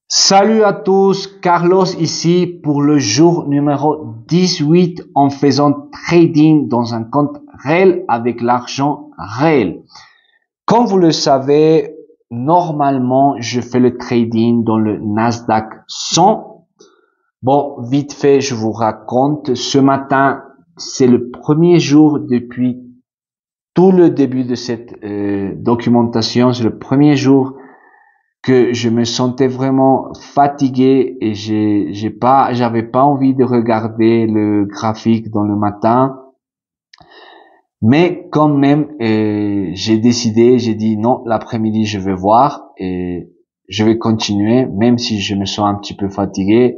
Salut à tous, Carlos ici pour le jour numéro 18 en faisant trading dans un compte réel avec l'argent réel. Comme vous le savez, normalement, je fais le trading dans le Nasdaq 100. Bon, vite fait, je vous raconte. Ce matin, c'est le premier jour depuis tout le début de cette documentation. C'est le premier jour que je me sentais vraiment fatigué et j'avais pas envie de regarder le graphique dans le matin. Mais quand même, j'ai dit non, l'après-midi je vais voir et je vais continuer, même si je me sens un petit peu fatigué.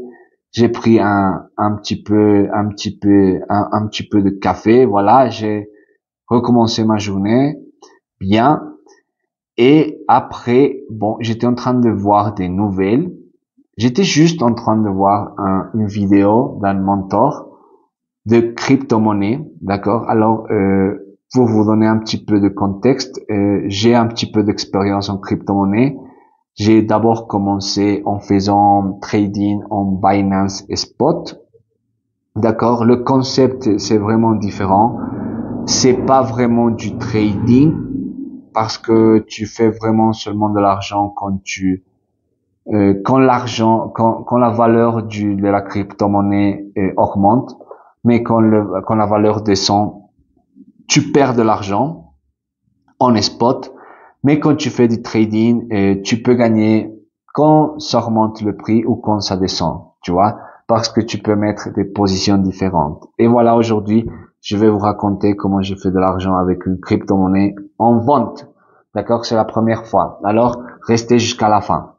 J'ai pris un petit peu de café, voilà, j'ai recommencé ma journée bien. Et après, bon, j'étais en train de voir des nouvelles. J'étais juste en train de voir une vidéo d'un mentor de crypto-monnaie, d'accord? Alors, pour vous donner un petit peu de contexte, j'ai un petit peu d'expérience en crypto-monnaie. J'ai d'abord commencé en faisant trading en Binance et Spot. D'accord? Le concept, c'est vraiment différent. C'est pas vraiment du trading parce que tu fais vraiment seulement de l'argent quand la valeur de la crypto-monnaie augmente, mais quand la valeur descend, tu perds de l'argent en spot. Mais quand tu fais du trading, tu peux gagner quand ça remonte le prix ou quand ça descend, tu vois, parce que tu peux mettre des positions différentes. Et voilà, aujourd'hui, je vais vous raconter comment j'ai fait de l'argent avec une crypto-monnaie en vente. D'accord? C'est la première fois. Alors, restez jusqu'à la fin.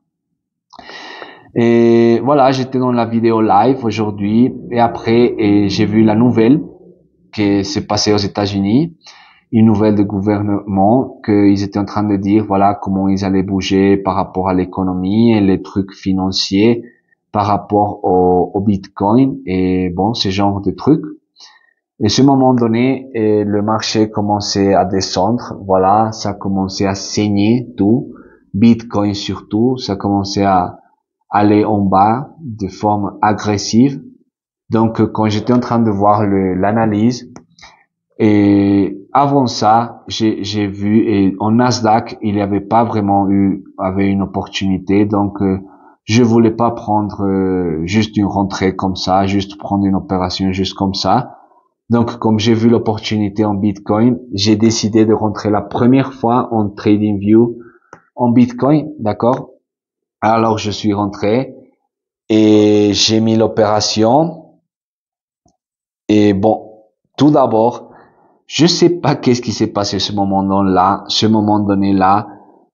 Et voilà, j'étais dans la vidéo live aujourd'hui et après j'ai vu la nouvelle qui s'est passée aux États-Unis, une nouvelle de gouvernement qu'ils étaient en train de dire voilà comment ils allaient bouger par rapport à l'économie et les trucs financiers par rapport au Bitcoin et bon, ce genre de trucs. Et à ce moment donné, le marché commençait à descendre, voilà, ça commençait à saigner tout, Bitcoin surtout, ça commençait à aller en bas de forme agressive. Donc, quand j'étais en train de voir l'analyse, et avant ça, j'ai vu, et en Nasdaq, il n'y avait pas vraiment avait une opportunité. Donc, je voulais pas prendre juste une rentrée comme ça, juste prendre une opération juste comme ça. Donc, comme j'ai vu l'opportunité en Bitcoin, j'ai décidé de rentrer la première fois en TradingView en Bitcoin, d'accord? Alors, je suis rentré et j'ai mis l'opération. Et bon, tout d'abord, je sais pas qu'est-ce qui s'est passé ce moment donné là,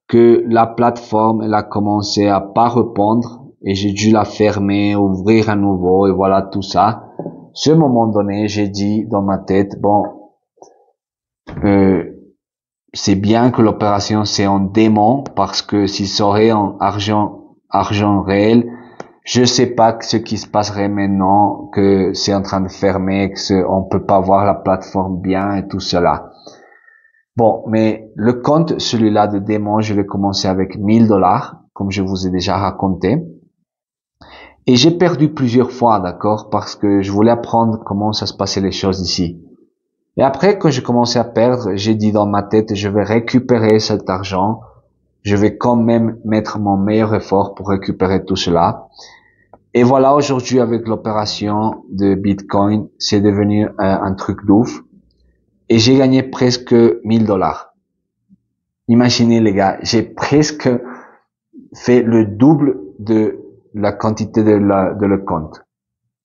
que la plateforme, elle a commencé à pas répondre et j'ai dû la fermer, ouvrir à nouveau et voilà tout ça. Ce moment donné, j'ai dit dans ma tête, bon, euh, c'est bien que l'opération c'est en démon parce que si ça aurait en argent réel, je sais pas ce qui se passerait maintenant, que c'est en train de fermer, on peut pas voir la plateforme bien et tout cela. Bon, mais le compte, celui-là de démon, je l'ai commencé avec 1000 $, comme je vous ai déjà raconté. Et j'ai perdu plusieurs fois, d'accord, parce que je voulais apprendre comment ça se passait les choses ici. Et après, quand j'ai commencé à perdre, j'ai dit dans ma tête, je vais récupérer cet argent. Je vais quand même mettre mon meilleur effort pour récupérer tout cela. Et voilà, aujourd'hui, avec l'opération de Bitcoin, c'est devenu un truc d'ouf. Et j'ai gagné presque 1000 $. Imaginez, les gars, j'ai presque fait le double de la quantité de le compte.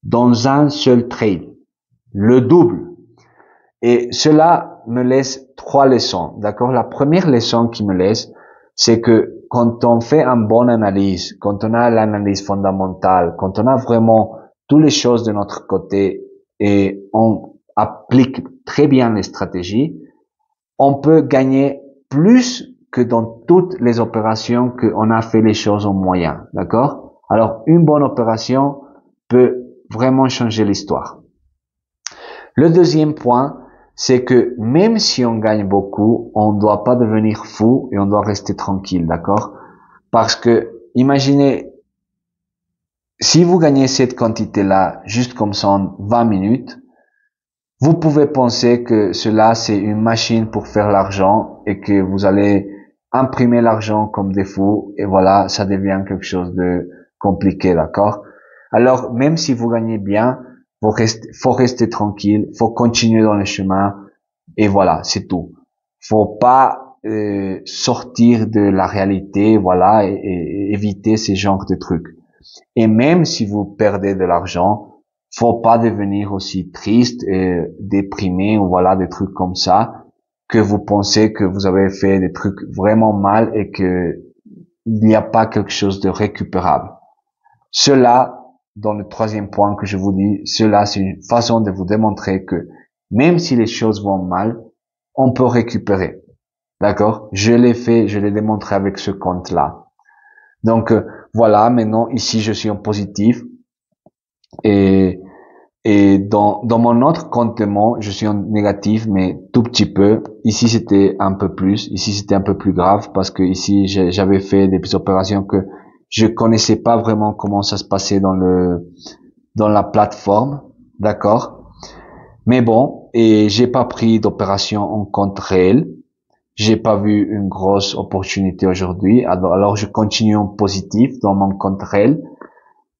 Dans un seul trade. Le double. Et cela me laisse 3 leçons, d'accord? La première leçon qui me laisse, c'est que quand on fait une bonne analyse, quand on a l'analyse fondamentale, quand on a vraiment toutes les choses de notre côté et on applique très bien les stratégies, on peut gagner plus que dans toutes les opérations qu'on a fait les choses en moyen, d'accord? Alors, une bonne opération peut vraiment changer l'histoire. Le deuxième point, c'est que même si on gagne beaucoup, on ne doit pas devenir fou et on doit rester tranquille, d'accord? Parce que, imaginez, si vous gagnez cette quantité-là juste comme ça en 20 minutes, vous pouvez penser que cela c'est une machine pour faire l'argent et que vous allez imprimer l'argent comme des fous et voilà, ça devient quelque chose de compliqué, d'accord? Alors, même si vous gagnez bien, faut rester tranquille, faut continuer dans le chemin et voilà, c'est tout. Faut pas sortir de la réalité, voilà, et éviter ces genres de trucs. Et même si vous perdez de l'argent, faut pas devenir aussi triste et déprimé ou voilà des trucs comme ça que vous pensez que vous avez fait des trucs vraiment mal et que il n'y a pas quelque chose de récupérable. Cela, dans le troisième point que je vous dis, cela c'est une façon de vous démontrer que même si les choses vont mal, on peut récupérer. D'accord? Je l'ai fait, je l'ai démontré avec ce compte-là. Donc voilà, maintenant ici je suis en positif et dans mon autre compte de mon, je suis en négatif mais tout petit peu. Ici c'était un peu plus, ici c'était un peu plus grave parce que ici j'avais fait des opérations que je connaissais pas vraiment comment ça se passait dans la plateforme, d'accord? Mais bon, et j'ai pas pris d'opération en compte réel. J'ai pas vu une grosse opportunité aujourd'hui, alors je continue en positif dans mon compte réel.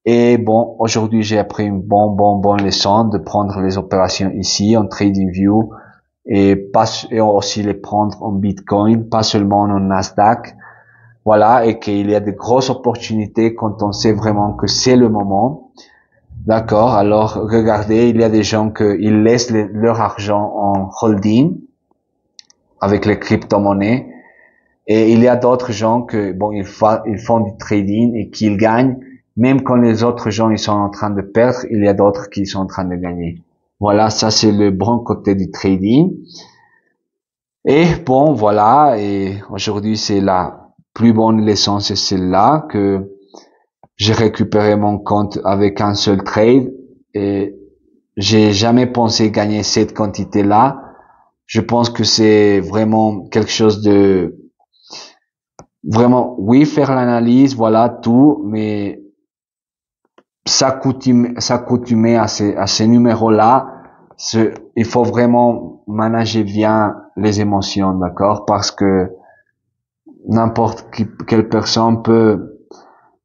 Et bon, aujourd'hui j'ai appris une bonne leçon de prendre les opérations ici en TradingView et aussi les prendre en Bitcoin, pas seulement en Nasdaq. Voilà, et qu'il y a de grosses opportunités quand on sait vraiment que c'est le moment. D'accord. Alors, regardez, il y a des gens ils laissent leur argent en holding avec les crypto-monnaies. Et il y a d'autres gens ils font du trading et qu'ils gagnent. Même quand les autres gens, ils sont en train de perdre, il y a d'autres qui sont en train de gagner. Voilà, ça c'est le bon côté du trading. Et bon, voilà, et aujourd'hui c'est la plus bonne leçon, c'est celle-là, que j'ai récupéré mon compte avec un seul trade et j'ai jamais pensé gagner cette quantité-là. Je pense que c'est vraiment quelque chose de vraiment, oui, faire l'analyse, voilà, tout, mais s'accoutumer à ces numéros-là, il faut vraiment manager bien les émotions, d'accord? Parce que quelle personne peut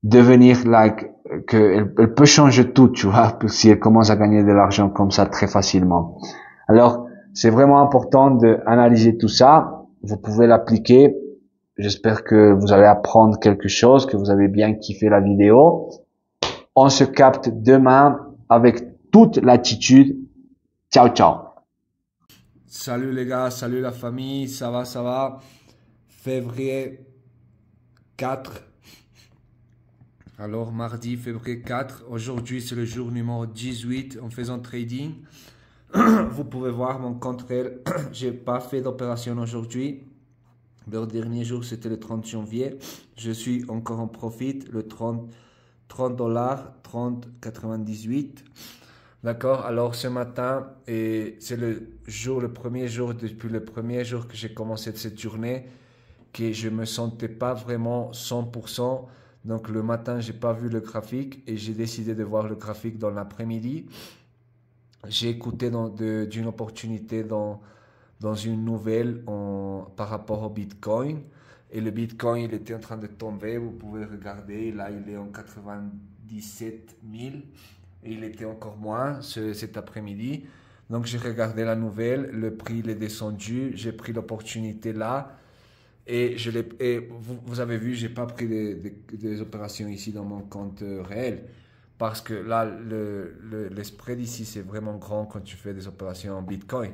devenir elle peut changer tout, tu vois, si elle commence à gagner de l'argent comme ça très facilement. Alors, c'est vraiment important d'analyser tout ça. Vous pouvez l'appliquer. J'espère que vous allez apprendre quelque chose, que vous avez bien kiffé la vidéo. On se capte demain avec toute l'attitude. Ciao, ciao. Salut les gars, salut la famille, ça va, ça va. Février 4. Alors mardi, février 4. Aujourd'hui, c'est le jour numéro 18 en faisant trading. Vous pouvez voir mon compte réel. J'ai pas fait d'opération aujourd'hui. Le dernier jour, c'était le 30 janvier. Je suis encore en profit, le 30 dollars, 30,98. D'accord, alors ce matin, et c'est le premier jour, depuis le premier jour que j'ai commencé cette journée, que je me sentais pas vraiment 100%. Donc le matin, j'ai pas vu le graphique et j'ai décidé de voir le graphique dans l'après-midi. J'ai écouté d'une opportunité dans une nouvelle par rapport au Bitcoin. Et le Bitcoin, il était en train de tomber. Vous pouvez regarder, là, il est en 97 000. Et il était encore moins cet après-midi. Donc j'ai regardé la nouvelle, le prix il est descendu, j'ai pris l'opportunité là. Et, vous avez vu, j'ai pas pris des opérations ici dans mon compte réel. Parce que là, le spread ici, c'est vraiment grand quand tu fais des opérations en Bitcoin.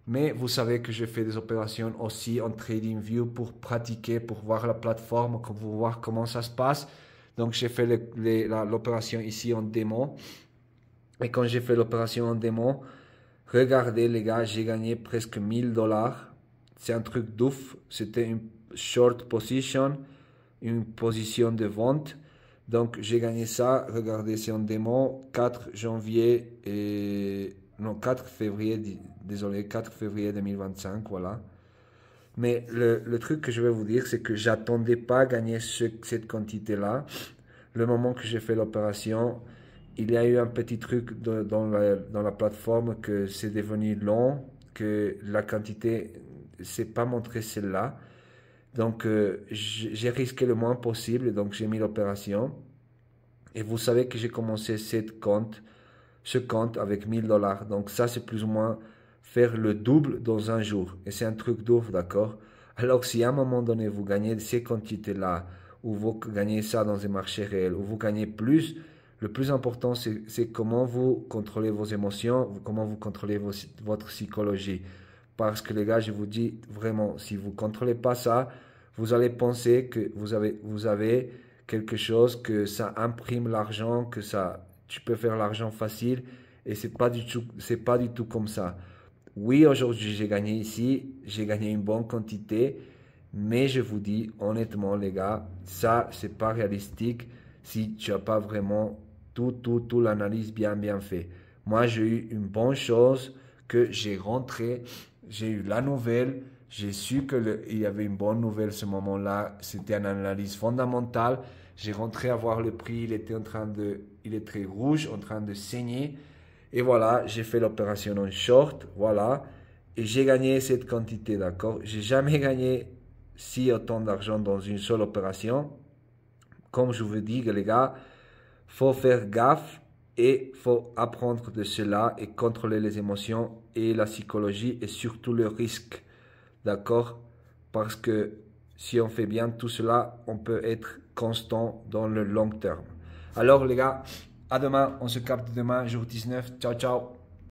Mais vous savez que je fais des opérations aussi en TradingView pour pratiquer, pour voir la plateforme, pour voir comment ça se passe. Donc j'ai fait l'opération ici en démo. Et quand j'ai fait l'opération en démo, regardez les gars, j'ai gagné presque 1000 dollars. C'est un truc d'ouf. C'était une short position, une position de vente. Donc j'ai gagné ça. Regardez, c'est en démo. 4 janvier et... Non, 4 février, désolé, 4 février 2025, voilà. Mais le truc que je vais vous dire, c'est que j'attendais pas gagner cette quantité-là. le moment que j'ai fait l'opération, il y a eu un petit truc dans la plateforme que c'est devenu long, que la quantité s'est pas montré celle-là. Donc, j'ai risqué le moins possible, donc j'ai mis l'opération. Et vous savez que j'ai commencé ce compte avec $1000. Donc ça, c'est plus ou moins faire le double dans un jour. Et c'est un truc d'ouf, d'accord? Alors, si à un moment donné, vous gagnez ces quantités-là, ou vous gagnez ça dans un marché réel, ou vous gagnez plus, le plus important, c'est comment vous contrôlez vos émotions, comment vous contrôlez votre psychologie. Parce que les gars, je vous dis vraiment, si vous ne contrôlez pas ça, vous allez penser que vous avez quelque chose, que ça imprime l'argent, que ça, tu peux faire l'argent facile, et c'est pas du tout comme ça. Oui, aujourd'hui j'ai gagné ici, j'ai gagné une bonne quantité, mais je vous dis honnêtement les gars, ça c'est pas réalistique si tu n'as pas vraiment tout l'analyse bien fait. Moi j'ai eu une bonne chose que j'ai rentré, j'ai eu la nouvelle, j'ai su qu'il y avait une bonne nouvelle ce moment-là, c'était une analyse fondamentale. J'ai rentré à voir le prix, il est très rouge, en train de saigner. Et voilà, j'ai fait l'opération en short, voilà. Et j'ai gagné cette quantité, d'accord? J'ai jamais gagné si autant d'argent dans une seule opération. Comme je vous dis, les gars, faut faire gaffe et faut apprendre de cela et contrôler les émotions et la psychologie et surtout le risque, d'accord? Parce que si on fait bien tout cela, on peut être constant dans le long terme. Alors les gars, à demain, on se capte demain, jour 19. Ciao, ciao.